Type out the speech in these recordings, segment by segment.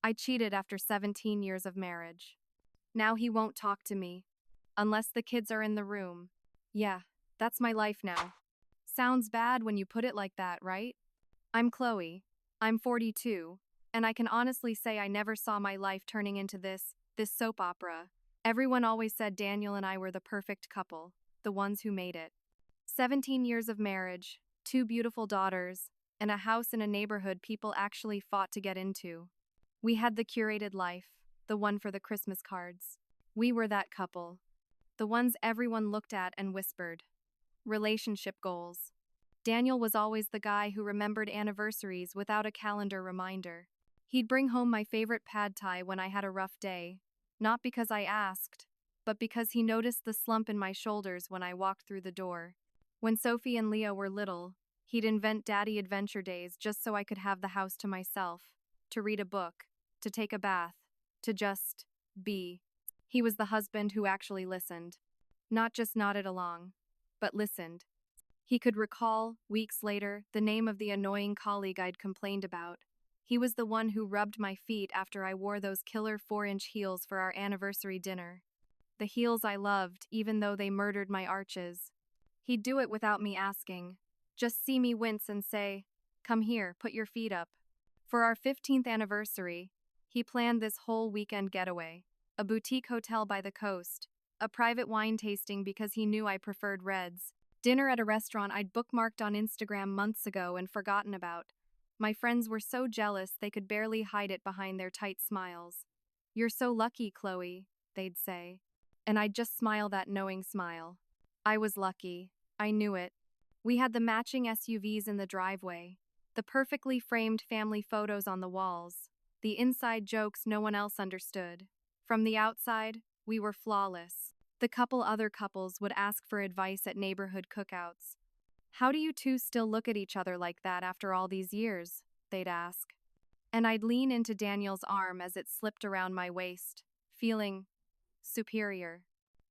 I cheated after 17 years of marriage. Now he won't talk to me. Unless the kids are in the room. Yeah, that's my life now. Sounds bad when you put it like that, right? I'm Chloe. I'm 42, and I can honestly say I never saw my life turning into this soap opera. Everyone always said Daniel and I were the perfect couple, the ones who made it. 17 years of marriage, 2 beautiful daughters, and a house in a neighborhood people actually fought to get into. We had the curated life, the one for the Christmas cards. We were that couple. The ones everyone looked at and whispered. Relationship goals. Daniel was always the guy who remembered anniversaries without a calendar reminder. He'd bring home my favorite pad thai when I had a rough day, not because I asked, but because he noticed the slump in my shoulders when I walked through the door. When Sophie and Leo were little, he'd invent daddy adventure days just so I could have the house to myself, to read a book, to take a bath, to just be. He was the husband who actually listened. Not just nodded along, but listened. He could recall, weeks later, the name of the annoying colleague I'd complained about. He was the one who rubbed my feet after I wore those killer 4-inch heels for our anniversary dinner. The heels I loved, even though they murdered my arches. He'd do it without me asking. Just see me wince and say, "Come here, put your feet up." For our 15th anniversary, he planned this whole weekend getaway. A boutique hotel by the coast, a private wine tasting because he knew I preferred reds, dinner at a restaurant I'd bookmarked on Instagram months ago and forgotten about. My friends were so jealous they could barely hide it behind their tight smiles. "You're so lucky, Chloe," they'd say. And I'd just smile that knowing smile. I was lucky. I knew it. We had the matching SUVs in the driveway, the perfectly framed family photos on the walls, the inside jokes no one else understood. From the outside, we were flawless. The couple other couples would ask for advice at neighborhood cookouts. "How do you two still look at each other like that after all these years?" they'd ask. And I'd lean into Daniel's arm as it slipped around my waist, feeling superior.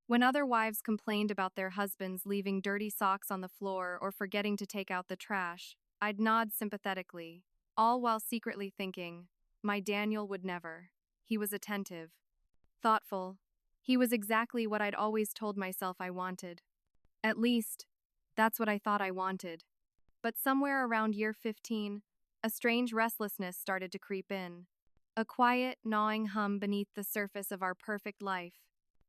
When other wives complained about their husbands leaving dirty socks on the floor or forgetting to take out the trash, I'd nod sympathetically, all while secretly thinking, my Daniel would never. He was attentive. Thoughtful. He was exactly what I'd always told myself I wanted. At least, that's what I thought I wanted. But somewhere around year 15, a strange restlessness started to creep in. A quiet, gnawing hum beneath the surface of our perfect life.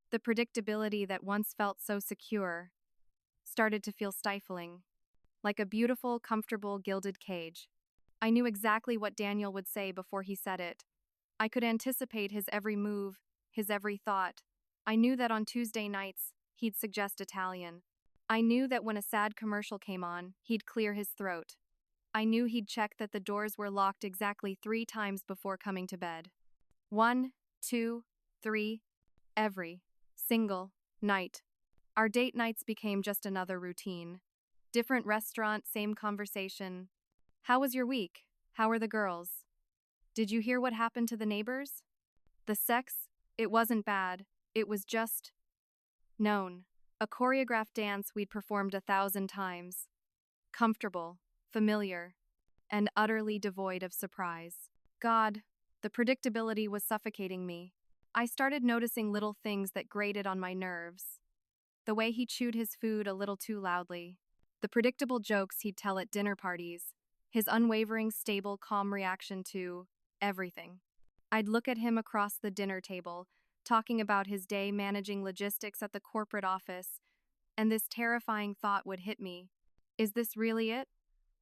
The predictability that once felt so secure started to feel stifling. Like a beautiful, comfortable, gilded cage. I knew exactly what Daniel would say before he said it. I could anticipate his every move, his every thought. I knew that on Tuesday nights, he'd suggest Italian. I knew that when a sad commercial came on, he'd clear his throat. I knew he'd check that the doors were locked exactly 3 times before coming to bed. 1, 2, 3, every single night. Our date nights became just another routine. Different restaurant, same conversation. "How was your week? How are the girls? Did you hear what happened to the neighbors?" The sex, it wasn't bad. It was just known. A choreographed dance we'd performed 1,000 times. Comfortable, familiar, and utterly devoid of surprise. God, the predictability was suffocating me. I started noticing little things that grated on my nerves. The way he chewed his food a little too loudly. The predictable jokes he'd tell at dinner parties. His unwavering, stable, calm reaction to everything. I'd look at him across the dinner table, talking about his day managing logistics at the corporate office, and this terrifying thought would hit me. Is this really it?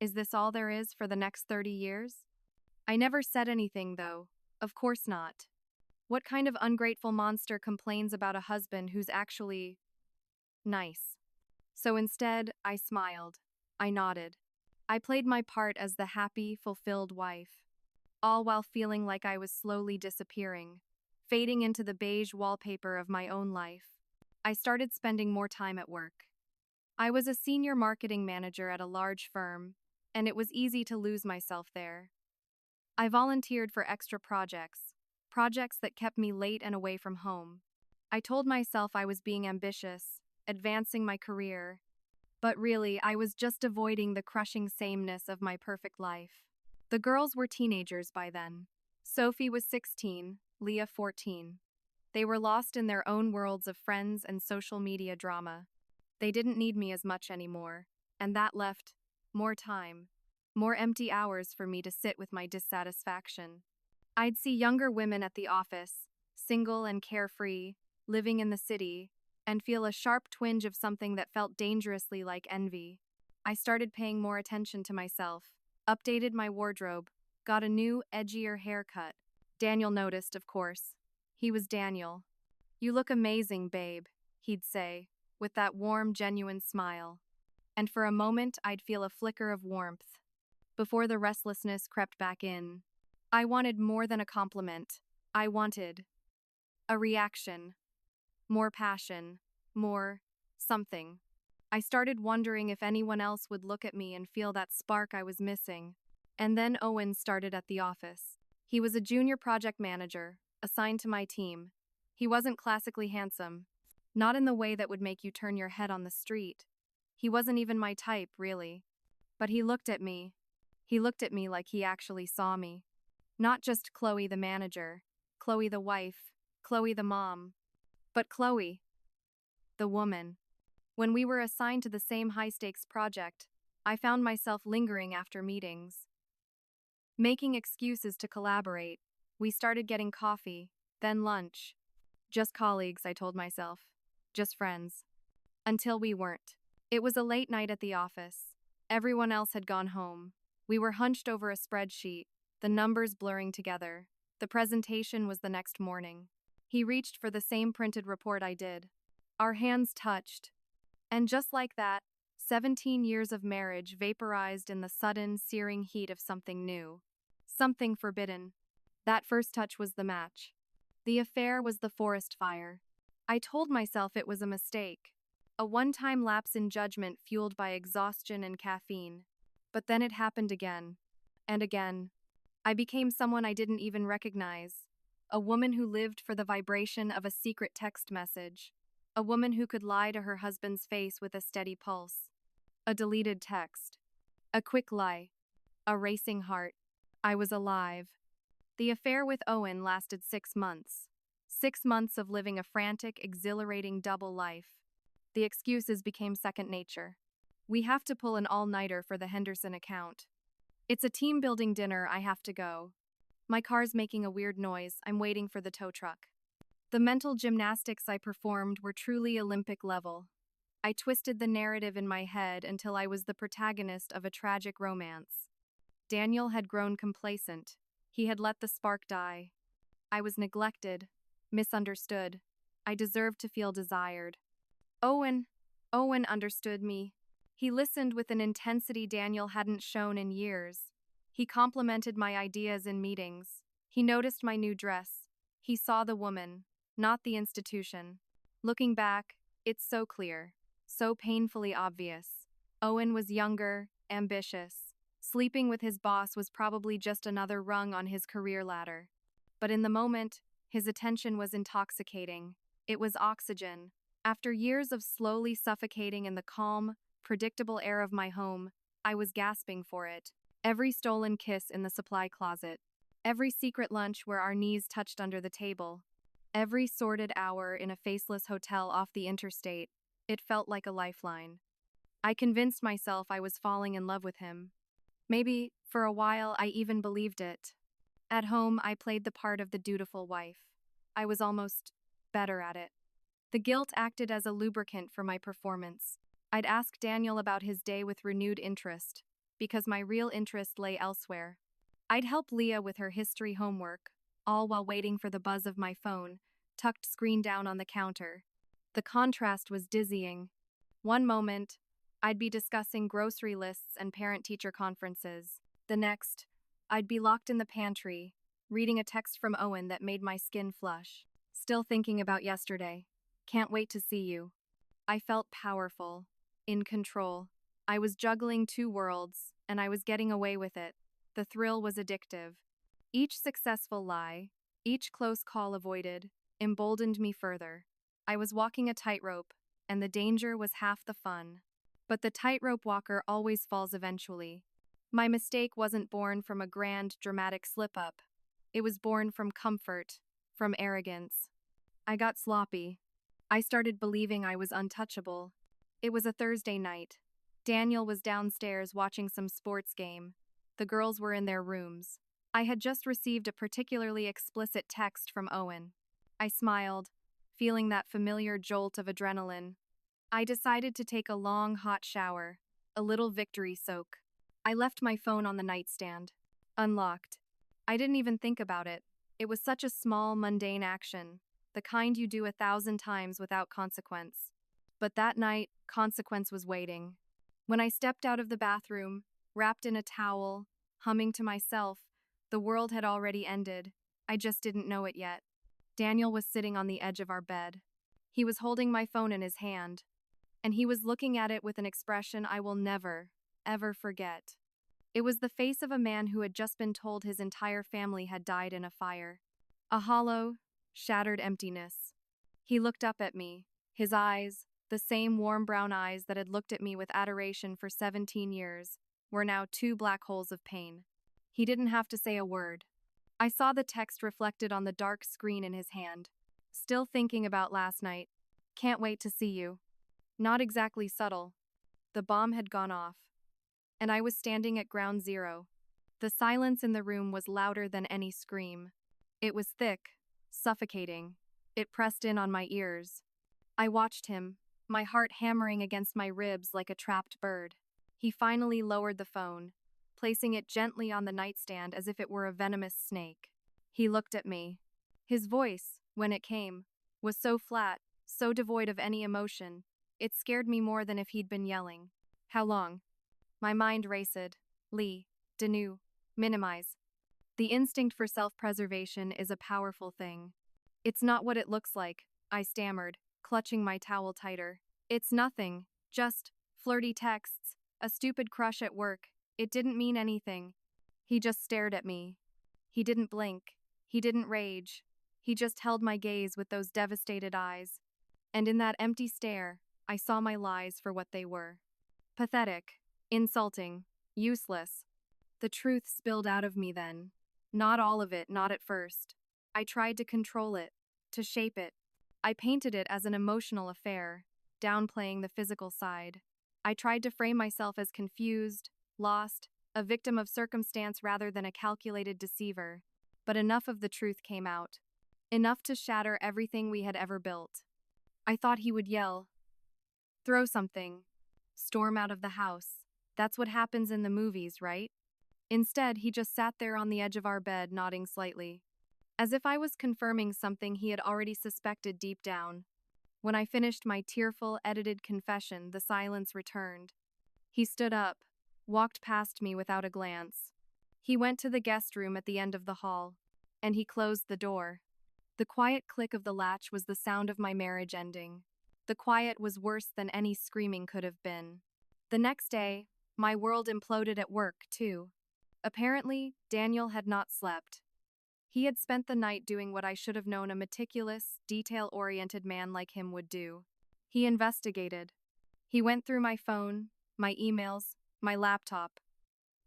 Is this all there is for the next 30 years? I never said anything, though. Of course not. What kind of ungrateful monster complains about a husband who's actually nice? So instead, I smiled. I nodded. I played my part as the happy, fulfilled wife, all while feeling like I was slowly disappearing, fading into the beige wallpaper of my own life. I started spending more time at work. I was a senior marketing manager at a large firm, and it was easy to lose myself there. I volunteered for extra projects that kept me late and away from home. I told myself I was being ambitious, advancing my career, but really I was just avoiding the crushing sameness of my perfect life. The girls were teenagers by then, Sophie was 16, Leah 14. They were lost in their own worlds of friends and social media drama. They didn't need me as much anymore, and that left more time, more empty hours for me to sit with my dissatisfaction. I'd see younger women at the office, single and carefree, living in the city, and feel a sharp twinge of something that felt dangerously like envy. I started paying more attention to myself, updated my wardrobe, got a new, edgier haircut. Daniel noticed, of course. He was Daniel. "You look amazing, babe," he'd say, with that warm, genuine smile. And for a moment, I'd feel a flicker of warmth, before the restlessness crept back in. I wanted more than a compliment. I wanted a reaction, more passion, more something. I started wondering if anyone else would look at me and feel that spark I was missing. And then Owen started at the office. He was a junior project manager, assigned to my team. He wasn't classically handsome, not in the way that would make you turn your head on the street. He wasn't even my type, really. But he looked at me. He looked at me like he actually saw me. Not just Chloe the manager, Chloe the wife, Chloe the mom, but Chloe, the woman. When we were assigned to the same high-stakes project, I found myself lingering after meetings, making excuses to collaborate. We started getting coffee, then lunch. Just colleagues, I told myself. Just friends. Until we weren't. It was a late night at the office. Everyone else had gone home. We were hunched over a spreadsheet, the numbers blurring together. The presentation was the next morning. He reached for the same printed report I did. Our hands touched. And just like that, 17 years of marriage vaporized in the sudden, searing heat of something new. Something forbidden. That first touch was the match. The affair was the forest fire. I told myself it was a mistake. A one-time lapse in judgment fueled by exhaustion and caffeine. But then it happened again. And again. I became someone I didn't even recognize. A woman who lived for the vibration of a secret text message. A woman who could lie to her husband's face with a steady pulse. A deleted text. A quick lie. A racing heart. I was alive. The affair with Owen lasted 6 months. 6 months of living a frantic, exhilarating double life. The excuses became second nature. We have to pull an all-nighter for the Henderson account. It's a team-building dinner, I have to go. My car's making a weird noise, I'm waiting for the tow truck. The mental gymnastics I performed were truly Olympic level. I twisted the narrative in my head until I was the protagonist of a tragic romance. Daniel had grown complacent. He had let the spark die. I was neglected, misunderstood. I deserved to feel desired. Owen understood me. He listened with an intensity Daniel hadn't shown in years. He complimented my ideas in meetings. He noticed my new dress. He saw the woman, not the institution. Looking back, it's so clear, so painfully obvious. Owen was younger, ambitious. Sleeping with his boss was probably just another rung on his career ladder. But in the moment, his attention was intoxicating. It was oxygen. After years of slowly suffocating in the calm, predictable air of my home, I was gasping for it. Every stolen kiss in the supply closet. Every secret lunch where our knees touched under the table. Every sordid hour in a faceless hotel off the interstate. It felt like a lifeline. I convinced myself I was falling in love with him. Maybe, for a while, I even believed it. At home, I played the part of the dutiful wife. I was almost better at it. The guilt acted as a lubricant for my performance. I'd ask Daniel about his day with renewed interest, because my real interest lay elsewhere. I'd help Leah with her history homework, all while waiting for the buzz of my phone, tucked screen down on the counter. The contrast was dizzying. One moment, I'd be discussing grocery lists and parent-teacher conferences. The next, I'd be locked in the pantry, reading a text from Owen that made my skin flush. Still thinking about yesterday. Can't wait to see you. I felt powerful, in control. I was juggling 2 worlds, and I was getting away with it. The thrill was addictive. Each successful lie, each close call avoided, emboldened me further. I was walking a tightrope, and the danger was half the fun. But the tightrope walker always falls eventually. My mistake wasn't born from a grand, dramatic slip-up. It was born from comfort, from arrogance. I got sloppy. I started believing I was untouchable. It was a Thursday night. Daniel was downstairs watching some sports game. The girls were in their rooms. I had just received a particularly explicit text from Owen. I smiled, feeling that familiar jolt of adrenaline. I decided to take a long, hot shower, a little victory soak. I left my phone on the nightstand, unlocked. I didn't even think about it. It was such a small, mundane action, the kind you do 1,000 times without consequence. But that night, consequence was waiting. When I stepped out of the bathroom, wrapped in a towel, humming to myself, the world had already ended. I just didn't know it yet. Daniel was sitting on the edge of our bed. He was holding my phone in his hand, and he was looking at it with an expression I will never, ever forget. It was the face of a man who had just been told his entire family had died in a fire. A hollow, shattered emptiness. He looked up at me. His eyes, the same warm brown eyes that had looked at me with adoration for 17 years, were now two black holes of pain. He didn't have to say a word. I saw the text reflected on the dark screen in his hand. Still thinking about last night. Can't wait to see you. Not exactly subtle. The bomb had gone off, and I was standing at ground zero. The silence in the room was louder than any scream. It was thick, suffocating. It pressed in on my ears. I watched him, my heart hammering against my ribs like a trapped bird. He finally lowered the phone, placing it gently on the nightstand as if it were a venomous snake. He looked at me. His voice, when it came, was so flat, so devoid of any emotion, it scared me more than if he'd been yelling. How long? My mind raced. Lee, Danu, minimize. The instinct for self-preservation is a powerful thing. It's not what it looks like, I stammered, clutching my towel tighter. It's nothing, just flirty texts, a stupid crush at work. It didn't mean anything. He just stared at me. He didn't blink. He didn't rage. He just held my gaze with those devastated eyes. And in that empty stare, I saw my lies for what they were. Pathetic, insulting, useless. The truth spilled out of me then. Not all of it, not at first. I tried to control it, to shape it. I painted it as an emotional affair, downplaying the physical side. I tried to frame myself as confused, lost, a victim of circumstance rather than a calculated deceiver. But enough of the truth came out. Enough to shatter everything we had ever built. I thought he would yell, throw something, storm out of the house. That's what happens in the movies, right? Instead, he just sat there on the edge of our bed, nodding slightly, as if I was confirming something he had already suspected deep down. When I finished my tearful, edited confession, the silence returned. He stood up, walked past me without a glance. He went to the guest room at the end of the hall, and he closed the door. The quiet click of the latch was the sound of my marriage ending. The quiet was worse than any screaming could have been. The next day, my world imploded at work, too. Apparently, Daniel had not slept. He had spent the night doing what I should have known a meticulous, detail-oriented man like him would do. He investigated. He went through my phone, my emails, my laptop.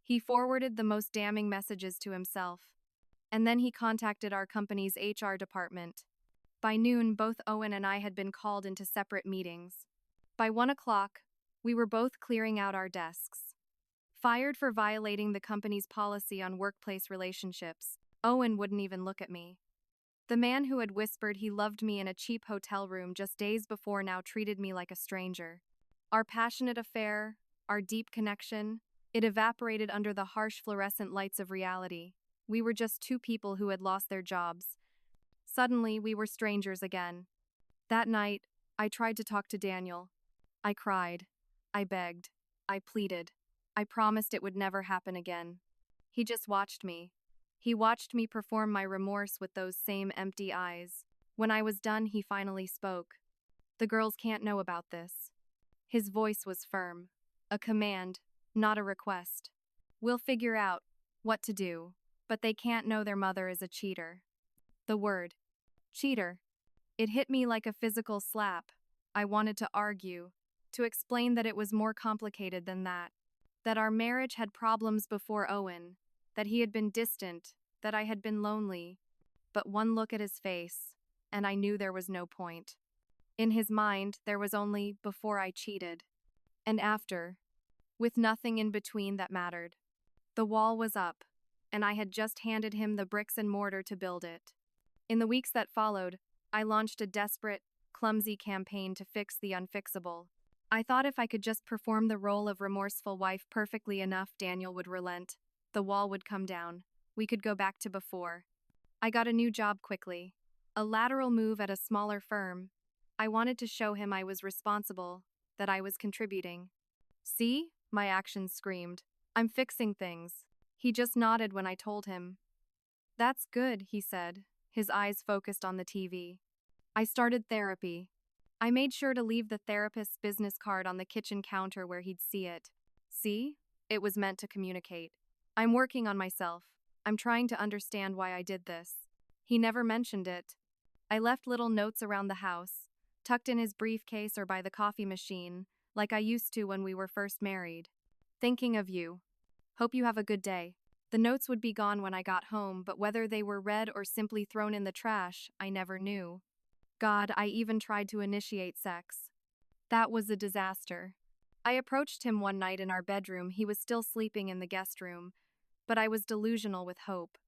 He forwarded the most damning messages to himself. And then he contacted our company's HR department. By noon, both Owen and I had been called into separate meetings. By 1 o'clock, we were both clearing out our desks. Fired for violating the company's policy on workplace relationships, Owen wouldn't even look at me. The man who had whispered he loved me in a cheap hotel room just days before now treated me like a stranger. Our passionate affair, our deep connection, it evaporated under the harsh fluorescent lights of reality. We were just two people who had lost their jobs. Suddenly, we were strangers again. That night, I tried to talk to Daniel. I cried. I begged. I pleaded. I promised it would never happen again. He just watched me. He watched me perform my remorse with those same empty eyes. When I was done, he finally spoke. The girls can't know about this. His voice was firm. A command, not a request. We'll figure out what to do, but they can't know their mother is a cheater. The word, cheater. It hit me like a physical slap. I wanted to argue, to explain that it was more complicated than that our marriage had problems before Owen, that he had been distant, that I had been lonely, but one look at his face, and I knew there was no point. In his mind, there was only before I cheated, and after, with nothing in between that mattered. The wall was up, and I had just handed him the bricks and mortar to build it. In the weeks that followed, I launched a desperate, clumsy campaign to fix the unfixable. I thought if I could just perform the role of remorseful wife perfectly enough, Daniel would relent. The wall would come down. We could go back to before. I got a new job quickly. A lateral move at a smaller firm. I wanted to show him I was responsible, that I was contributing. See? My actions screamed. I'm fixing things. He just nodded when I told him. That's good, he said, his eyes focused on the TV. I started therapy. I made sure to leave the therapist's business card on the kitchen counter where he'd see it. See? It was meant to communicate. I'm working on myself. I'm trying to understand why I did this. He never mentioned it. I left little notes around the house, tucked in his briefcase or by the coffee machine, like I used to when we were first married. Thinking of you. Hope you have a good day. The notes would be gone when I got home, but whether they were read or simply thrown in the trash, I never knew. God, I even tried to initiate sex. That was a disaster. I approached him one night in our bedroom. He was still sleeping in the guest room, but I was delusional with hope.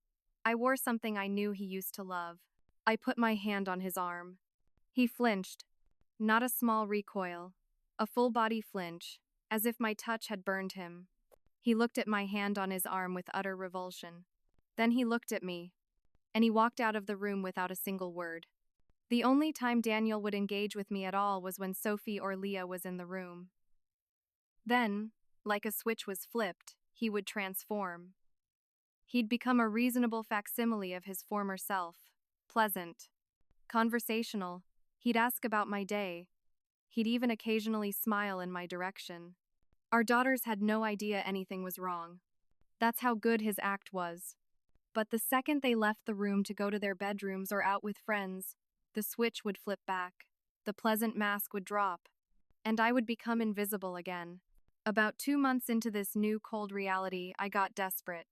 I wore something I knew he used to love. I put my hand on his arm. He flinched. Not a small recoil. A full-body flinch, as if my touch had burned him. He looked at my hand on his arm with utter revulsion. Then he looked at me, and he walked out of the room without a single word. The only time Daniel would engage with me at all was when Sophie or Leah was in the room. Then, like a switch was flipped, he would transform. He'd become a reasonable facsimile of his former self. Pleasant. Conversational. He'd ask about my day. He'd even occasionally smile in my direction. Our daughters had no idea anything was wrong. That's how good his act was. But the second they left the room to go to their bedrooms or out with friends, the switch would flip back, the pleasant mask would drop, and I would become invisible again. About 2 months into this new cold reality, I got desperate.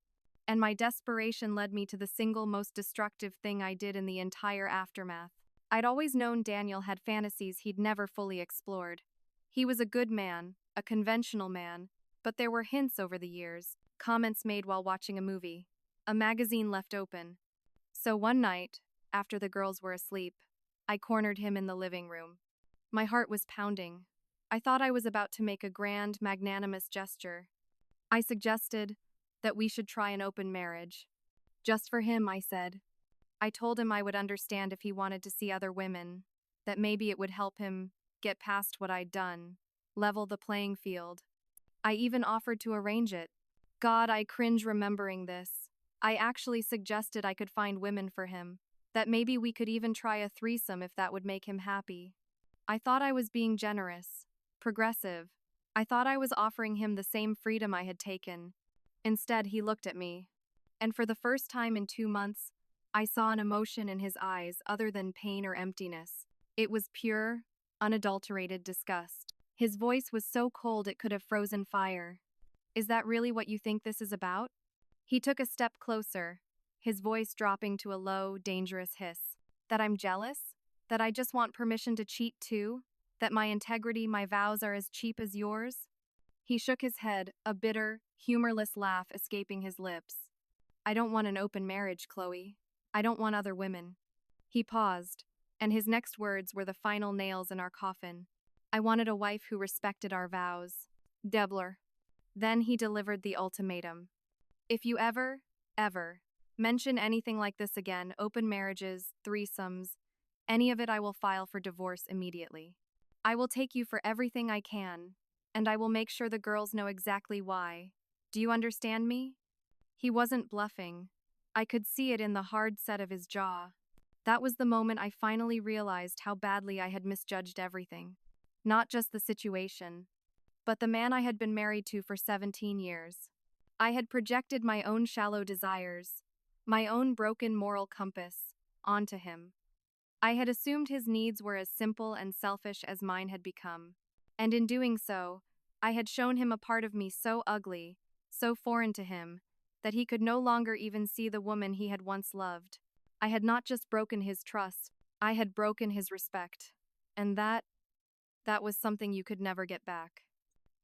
And my desperation led me to the single most destructive thing I did in the entire aftermath. I'd always known Daniel had fantasies he'd never fully explored. He was a good man, a conventional man, but there were hints over the years, comments made while watching a movie, a magazine left open. So one night, after the girls were asleep, I cornered him in the living room. My heart was pounding. I thought I was about to make a grand, magnanimous gesture. I suggested that we should try an open marriage. Just for him, I said. I told him I would understand if he wanted to see other women, that maybe it would help him get past what I'd done, level the playing field. I even offered to arrange it. God, I cringe remembering this. I actually suggested I could find women for him, that maybe we could even try a threesome if that would make him happy. I thought I was being generous, progressive. I thought I was offering him the same freedom I had taken. Instead, he looked at me, and for the first time in 2 months, I saw an emotion in his eyes other than pain or emptiness. It was pure, unadulterated disgust. His voice was so cold it could have frozen fire. Is that really what you think this is about? He took a step closer, his voice dropping to a low, dangerous hiss. That I'm jealous? That I just want permission to cheat too? That my integrity, my vows are as cheap as yours? He shook his head, a bitter, humorless laugh escaping his lips. I don't want an open marriage, Chloe. I don't want other women. He paused, and his next words were the final nails in our coffin. I wanted a wife who respected our vows. Debler. Then he delivered the ultimatum. If you ever mention anything like this again, open marriages, threesomes, any of it, I will file for divorce immediately. I will take you for everything I can, and I will make sure the girls know exactly why. Do you understand me? He wasn't bluffing. I could see it in the hard set of his jaw. That was the moment I finally realized how badly I had misjudged everything. Not just the situation, but the man I had been married to for 17 years. I had projected my own shallow desires, my own broken moral compass, onto him. I had assumed his needs were as simple and selfish as mine had become, and in doing so, I had shown him a part of me so ugly, so foreign to him, that he could no longer even see the woman he had once loved. I had not just broken his trust, I had broken his respect. And that was something you could never get back.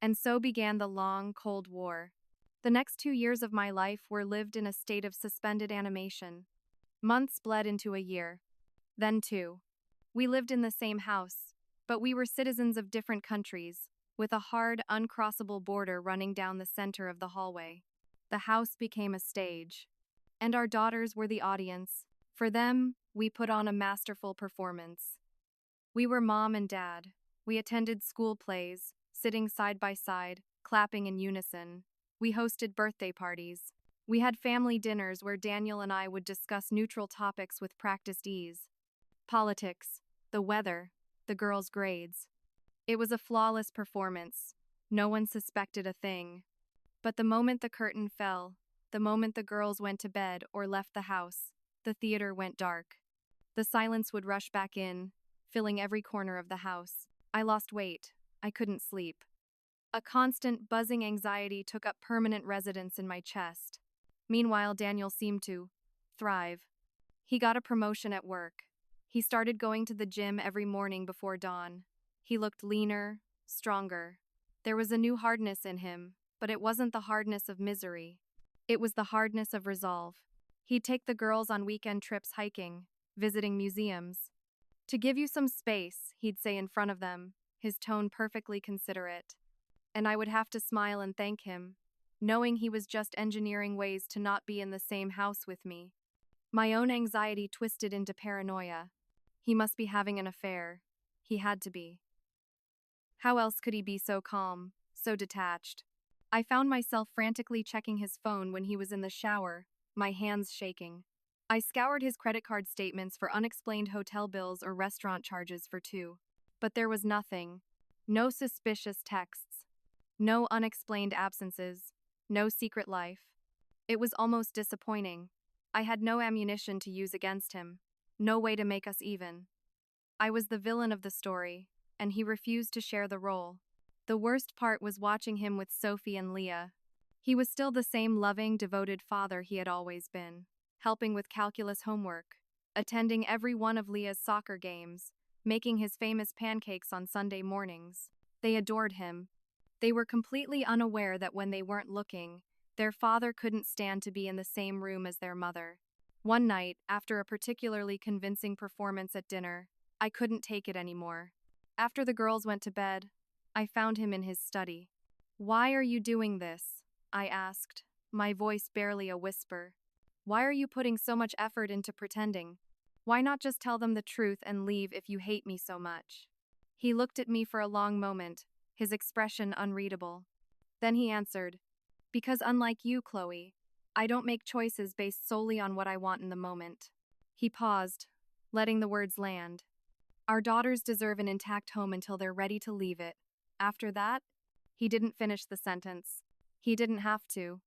And so began the long, cold war. The next 2 years of my life were lived in a state of suspended animation. Months bled into a year. Then 2. We lived in the same house, but we were citizens of different countries, with a hard, uncrossable border running down the center of the hallway. The house became a stage, and our daughters were the audience. For them, we put on a masterful performance. We were mom and dad. We attended school plays, sitting side by side, clapping in unison. We hosted birthday parties. We had family dinners where Daniel and I would discuss neutral topics with practiced ease. Politics, the weather, the girls' grades. It was a flawless performance. No one suspected a thing. But the moment the curtain fell, the moment the girls went to bed or left the house, the theater went dark. The silence would rush back in, filling every corner of the house. I lost weight. I couldn't sleep. A constant, buzzing anxiety took up permanent residence in my chest. Meanwhile, Daniel seemed to thrive. He got a promotion at work. He started going to the gym every morning before dawn. He looked leaner, stronger. There was a new hardness in him, but it wasn't the hardness of misery. It was the hardness of resolve. He'd take the girls on weekend trips hiking, visiting museums. "To give you some space," he'd say in front of them, his tone perfectly considerate. And I would have to smile and thank him, knowing he was just engineering ways to not be in the same house with me. My own anxiety twisted into paranoia. He must be having an affair. He had to be. How else could he be so calm, so detached? I found myself frantically checking his phone when he was in the shower, my hands shaking. I scoured his credit card statements for unexplained hotel bills or restaurant charges for 2. But there was nothing. No suspicious texts. No unexplained absences. No secret life. It was almost disappointing. I had no ammunition to use against him. No way to make us even. I was the villain of the story, and he refused to share the role. The worst part was watching him with Sophie and Leah. He was still the same loving, devoted father he had always been, helping with calculus homework, attending every one of Leah's soccer games, making his famous pancakes on Sunday mornings. They adored him. They were completely unaware that when they weren't looking, their father couldn't stand to be in the same room as their mother. One night, after a particularly convincing performance at dinner, I couldn't take it anymore. After the girls went to bed, I found him in his study. "Why are you doing this?" I asked, my voice barely a whisper. "Why are you putting so much effort into pretending? Why not just tell them the truth and leave if you hate me so much?" He looked at me for a long moment, his expression unreadable. Then he answered, "Because unlike you, Chloe, I don't make choices based solely on what I want in the moment." He paused, letting the words land. "Our daughters deserve an intact home until they're ready to leave it. After that," he didn't finish the sentence. He didn't have to.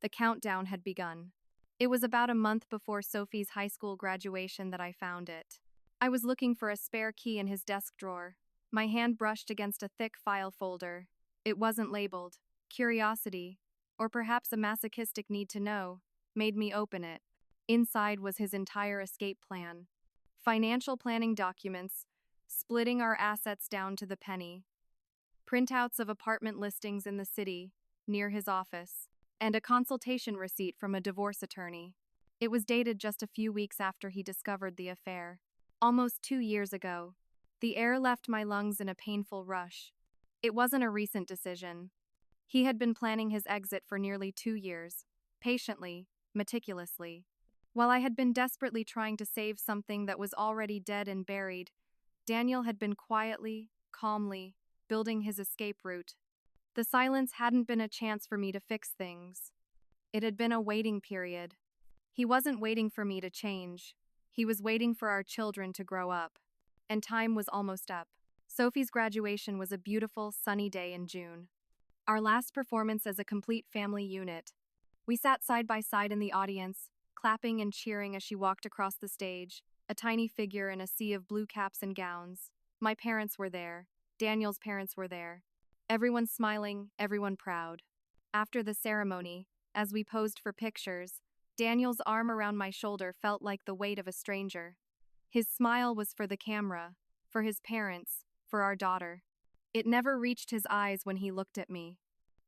The countdown had begun. It was about a month before Sophie's high school graduation that I found it. I was looking for a spare key in his desk drawer. My hand brushed against a thick file folder. It wasn't labeled. Curiosity, or perhaps a masochistic need to know, made me open it. Inside was his entire escape plan. Financial planning documents, splitting our assets down to the penny. Printouts of apartment listings in the city, near his office, and a consultation receipt from a divorce attorney. It was dated just a few weeks after he discovered the affair. Almost 2 years ago. The air left my lungs in a painful rush. It wasn't a recent decision. He had been planning his exit for nearly 2 years, patiently, meticulously. While I had been desperately trying to save something that was already dead and buried, Daniel had been quietly, calmly, building his escape route. The silence hadn't been a chance for me to fix things. It had been a waiting period. He wasn't waiting for me to change. He was waiting for our children to grow up. And time was almost up. Sophie's graduation was a beautiful, sunny day in June. Our last performance as a complete family unit. We sat side by side in the audience, clapping and cheering as she walked across the stage, a tiny figure in a sea of blue caps and gowns. My parents were there. Daniel's parents were there. Everyone smiling, everyone proud. After the ceremony, As we posed for pictures, Daniel's arm around my shoulder felt like the weight of a stranger. His smile was for the camera, for his parents, for our daughter. It never reached his eyes when he looked at me.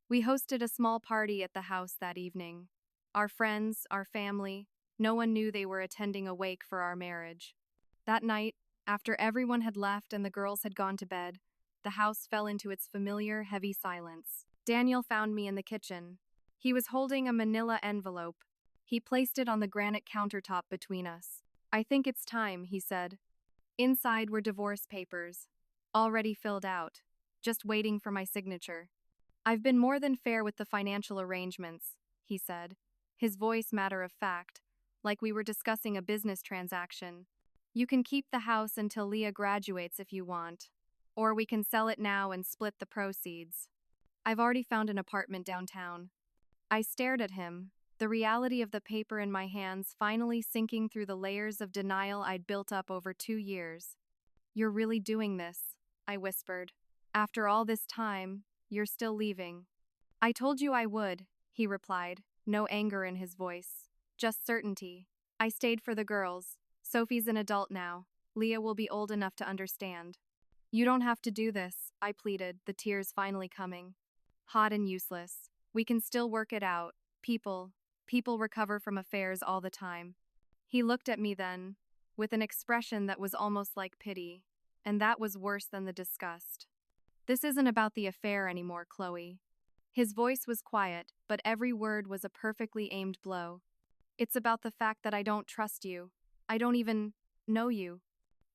We hosted a small party at the house that evening. Our friends, our family, no one knew they were attending a wake for our marriage. That night, after everyone had left and the girls had gone to bed, the house fell into its familiar, heavy silence. Daniel found me in the kitchen. He was holding a manila envelope. He placed it on the granite countertop between us. "I think it's time," he said. Inside were divorce papers, already filled out, just waiting for my signature. "I've been more than fair with the financial arrangements," he said, his voice matter of fact, like we were discussing a business transaction. "You can keep the house until Leah graduates if you want, or we can sell it now and split the proceeds. I've already found an apartment downtown." I stared at him, the reality of the paper in my hands finally sinking through the layers of denial I'd built up over 2 years. "You're really doing this," I whispered. "After all this time, you're still leaving." "I told you I would," he replied, no anger in his voice, just certainty. "I stayed for the girls. Sophie's an adult now. Leah will be old enough to understand." "You don't have to do this," I pleaded, the tears finally coming. "Hot and useless. We can still work it out. People recover from affairs all the time." He looked at me then, with an expression that was almost like pity, and that was worse than the disgust. "This isn't about the affair anymore, Chloe." His voice was quiet, but every word was a perfectly aimed blow. "It's about the fact that I don't trust you. I don't even know you.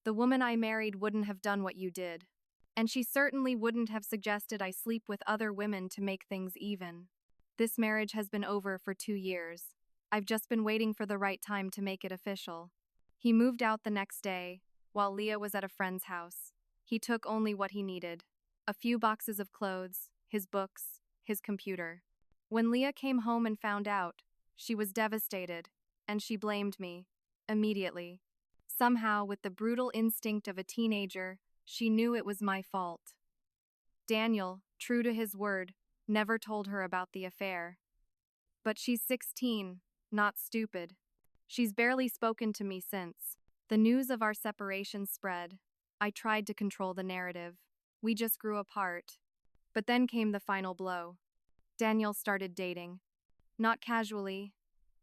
The woman I married wouldn't have done what you did. And she certainly wouldn't have suggested I sleep with other women to make things even. This marriage has been over for 2 years. I've just been waiting for the right time to make it official." He moved out the next day, while Leah was at a friend's house. He took only what he needed: a few boxes of clothes, his books, his computer. When Leah came home and found out, she was devastated, and she blamed me, immediately. Somehow, with the brutal instinct of a teenager, she knew it was my fault. Daniel, true to his word, never told her about the affair. But she's 16, not stupid. She's barely spoken to me since. The news of our separation spread. I tried to control the narrative. We just grew apart. But then came the final blow. Daniel started dating. Not casually,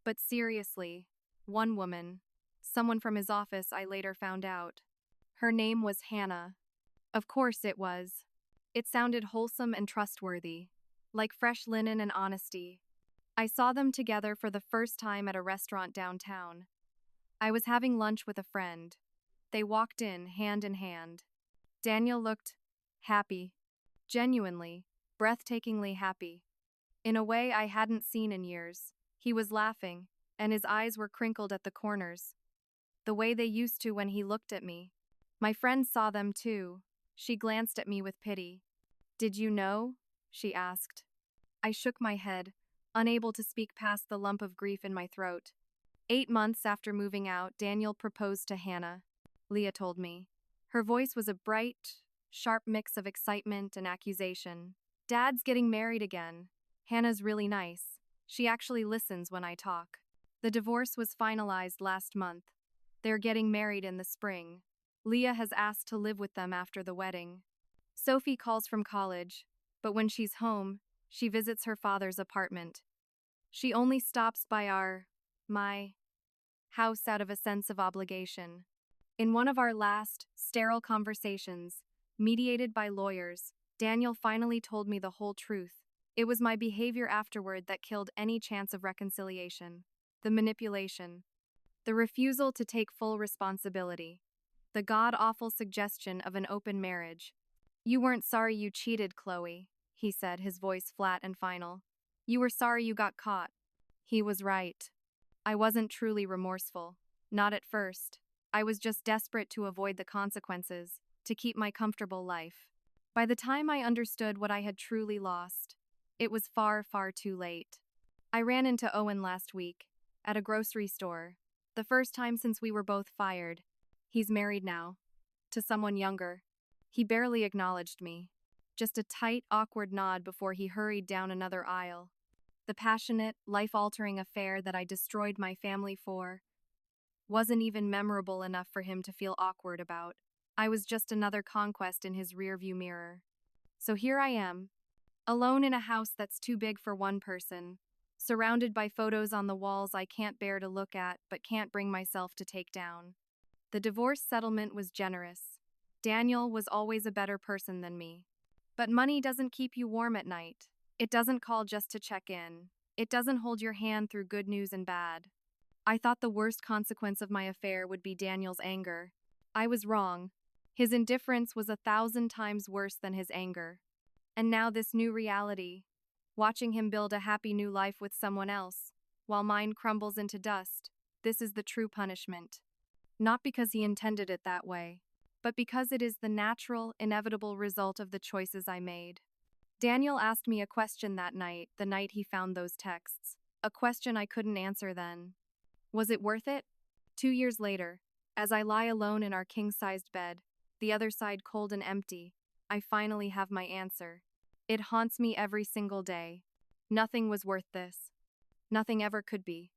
but seriously. One woman. Someone from his office, I later found out. Her name was Hannah. Of course it was. It sounded wholesome and trustworthy, like fresh linen and honesty. I saw them together for the first time at a restaurant downtown. I was having lunch with a friend. They walked in, hand in hand. Daniel looked happy. Genuinely, breathtakingly happy. In a way I hadn't seen in years. He was laughing, and his eyes were crinkled at the corners, the way they used to when he looked at me. My friend saw them too. She glanced at me with pity. "Did you know?" she asked. I shook my head, unable to speak past the lump of grief in my throat. 8 months after moving out, Daniel proposed to Hannah, Leah told me. Her voice was a bright, sharp mix of excitement and accusation. "Dad's getting married again. Hannah's really nice. She actually listens when I talk." The divorce was finalized last month. They're getting married in the spring. Leah has asked to live with them after the wedding. Sophie calls from college, but when she's home, she visits her father's apartment. She only stops by my house out of a sense of obligation. In one of our last, sterile conversations, mediated by lawyers, Daniel finally told me the whole truth. It was my behavior afterward that killed any chance of reconciliation. The manipulation. The refusal to take full responsibility. The god-awful suggestion of an open marriage. "You weren't sorry you cheated, Chloe," he said, his voice flat and final. "You were sorry you got caught." He was right. I wasn't truly remorseful. Not at first. I was just desperate to avoid the consequences, to keep my comfortable life. By the time I understood what I had truly lost, it was far, far too late. I ran into Owen last week, at a grocery store, the first time since we were both fired. He's married now, to someone younger. He barely acknowledged me. Just a tight, awkward nod before he hurried down another aisle. The passionate, life-altering affair that I destroyed my family for wasn't even memorable enough for him to feel awkward about. I was just another conquest in his rearview mirror. So here I am, alone in a house that's too big for one person, surrounded by photos on the walls I can't bear to look at but can't bring myself to take down. The divorce settlement was generous. Daniel was always a better person than me. But money doesn't keep you warm at night. It doesn't call just to check in. It doesn't hold your hand through good news and bad. I thought the worst consequence of my affair would be Daniel's anger. I was wrong. His indifference was 1,000 times worse than his anger. And now this new reality, watching him build a happy new life with someone else, while mine crumbles into dust, this is the true punishment. Not because he intended it that way, but because it is the natural, inevitable result of the choices I made. Daniel asked me a question that night, the night he found those texts. A question I couldn't answer then. Was it worth it? 2 years later, as I lie alone in our king-sized bed, the other side cold and empty, I finally have my answer. It haunts me every single day. Nothing was worth this. Nothing ever could be.